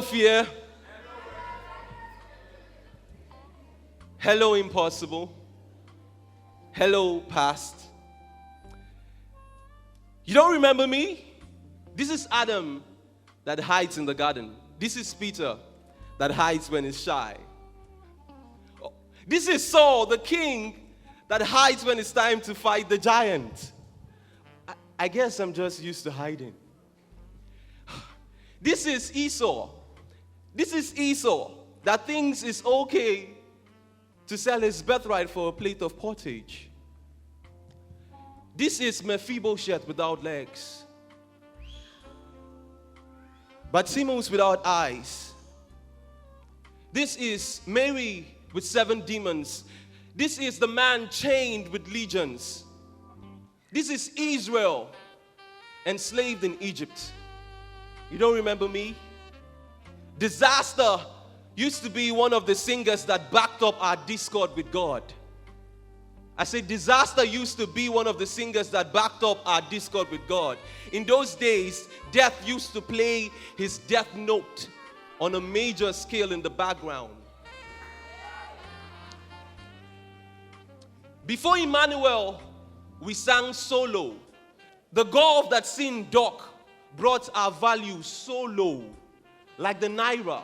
Fear. Hello, impossible. Hello, past. You don't remember me? This is Adam that hides in the garden. This is Peter that hides when he's shy. This is Saul, the king, that hides when it's time to fight the giant. I guess I'm just used to hiding. This is Esau. This is Esau that thinks it's okay to sell his birthright for a plate of pottage. This is Mephibosheth without legs. But Simmons without eyes. This is Mary with 7 demons. This is the man chained with legions. This is Israel enslaved in Egypt. You don't remember me? Disaster used to be one of the singers that backed up our discord with God. I said disaster used to be one of the singers that backed up our discord with God. In those days, death used to play his death note on a major scale in the background. Before Emmanuel, we sang solo. The gulf that sin dug brought our value so low, like the naira,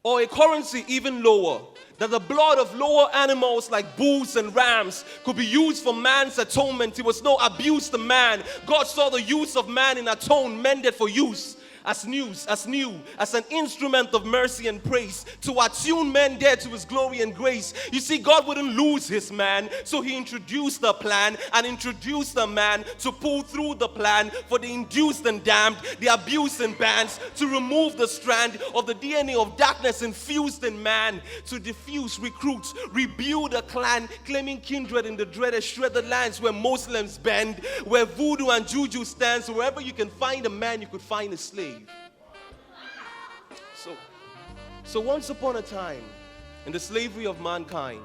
or a currency even lower, that the blood of lower animals like bulls and rams could be used for man's atonement. It was no abuse to man. God saw the use of man in atonement mended for use as an instrument of mercy and praise, to attune men dead to his glory and grace. You see, God wouldn't lose his man, so he introduced the plan and introduced a man to pull through the plan for the induced and damned, the abused and banned, to remove the strand of the DNA of darkness infused in man, to diffuse, recruit, rebuild a clan, claiming kindred in the dreaded, shredded lands where Muslims bend, where voodoo and juju stands. Wherever you can find a man, you could find a slave. So once upon a time, in the slavery of mankind,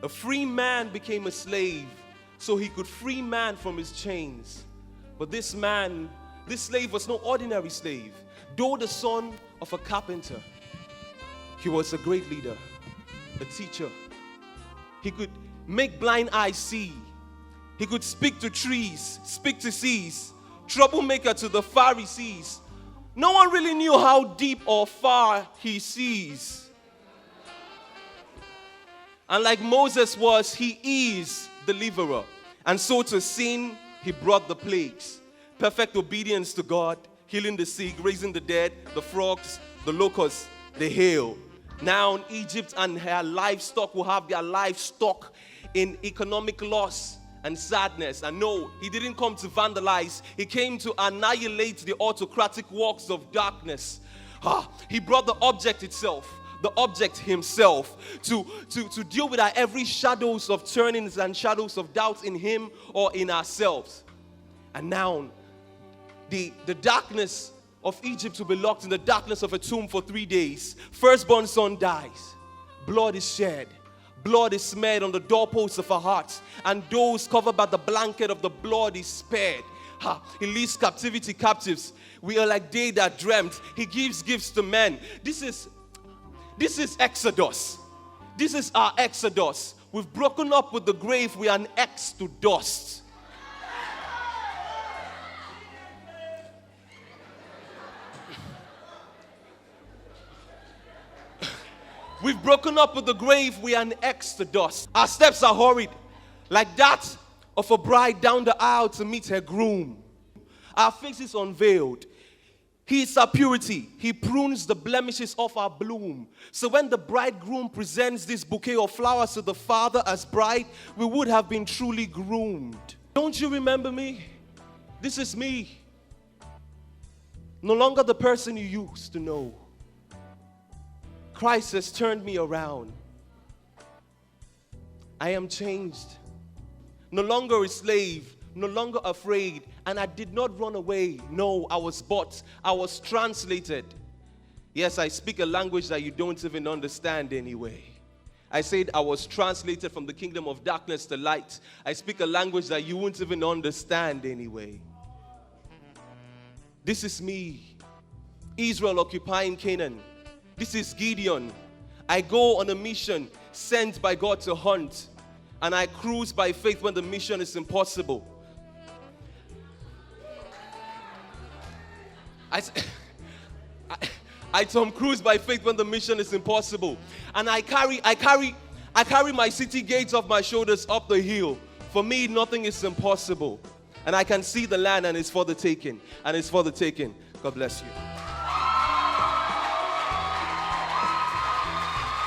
a free man became a slave so he could free man from his chains. But this slave was no ordinary slave. Though the son of a carpenter, he was a great leader, a teacher. He could make blind eyes see. He could speak to trees, speak to seas, troublemaker to the Pharisees. No one really knew how deep or far he sees. And like Moses was, he is deliverer. And so to sin, he brought the plagues. Perfect obedience to God, healing the sick, raising the dead, the frogs, the locusts, the hail. Now Egypt and her livestock will have their livestock in economic loss and sadness. And no, he didn't come to vandalize. He came to annihilate the autocratic works of darkness. He brought the object itself, the object himself, to deal with our every shadows of turnings and shadows of doubts in him or in ourselves. And now, the darkness of Egypt will be locked in the darkness of a tomb for 3 days. Firstborn son dies. Blood is shed. Blood is smeared on the doorposts of our hearts, and those covered by the blanket of the blood is spared. He leads captivity captives. We are like they that dreamt. He gives gifts to men. This is Exodus. This is our Exodus. We've broken up with the grave. We are an ex to dust. We've broken up with the grave, we are an exodus. Our steps are hurried, like that of a bride down the aisle to meet her groom. Our faces unveiled. He is our purity. He prunes the blemishes of our bloom. So when the bridegroom presents this bouquet of flowers to the father as bride, we would have been truly groomed. Don't you remember me? This is me. No longer the person you used to know. Christ has turned me around. I am changed. No longer a slave, no longer afraid. And I did not run away. No, I was bought. I was translated. Yes, I speak a language that you don't even understand anyway. I said I was translated from the kingdom of darkness to light. I speak a language that you won't even understand anyway. This is me. Israel occupying Canaan. This is Gideon. I go on a mission sent by God to hunt, and I cruise by faith when the mission is impossible. I Tom Cruise by faith when the mission is impossible. And I carry my city gates off my shoulders up the hill. For me, nothing is impossible. And I can see the land, and it's for the taking. And it's for the taking. God bless you.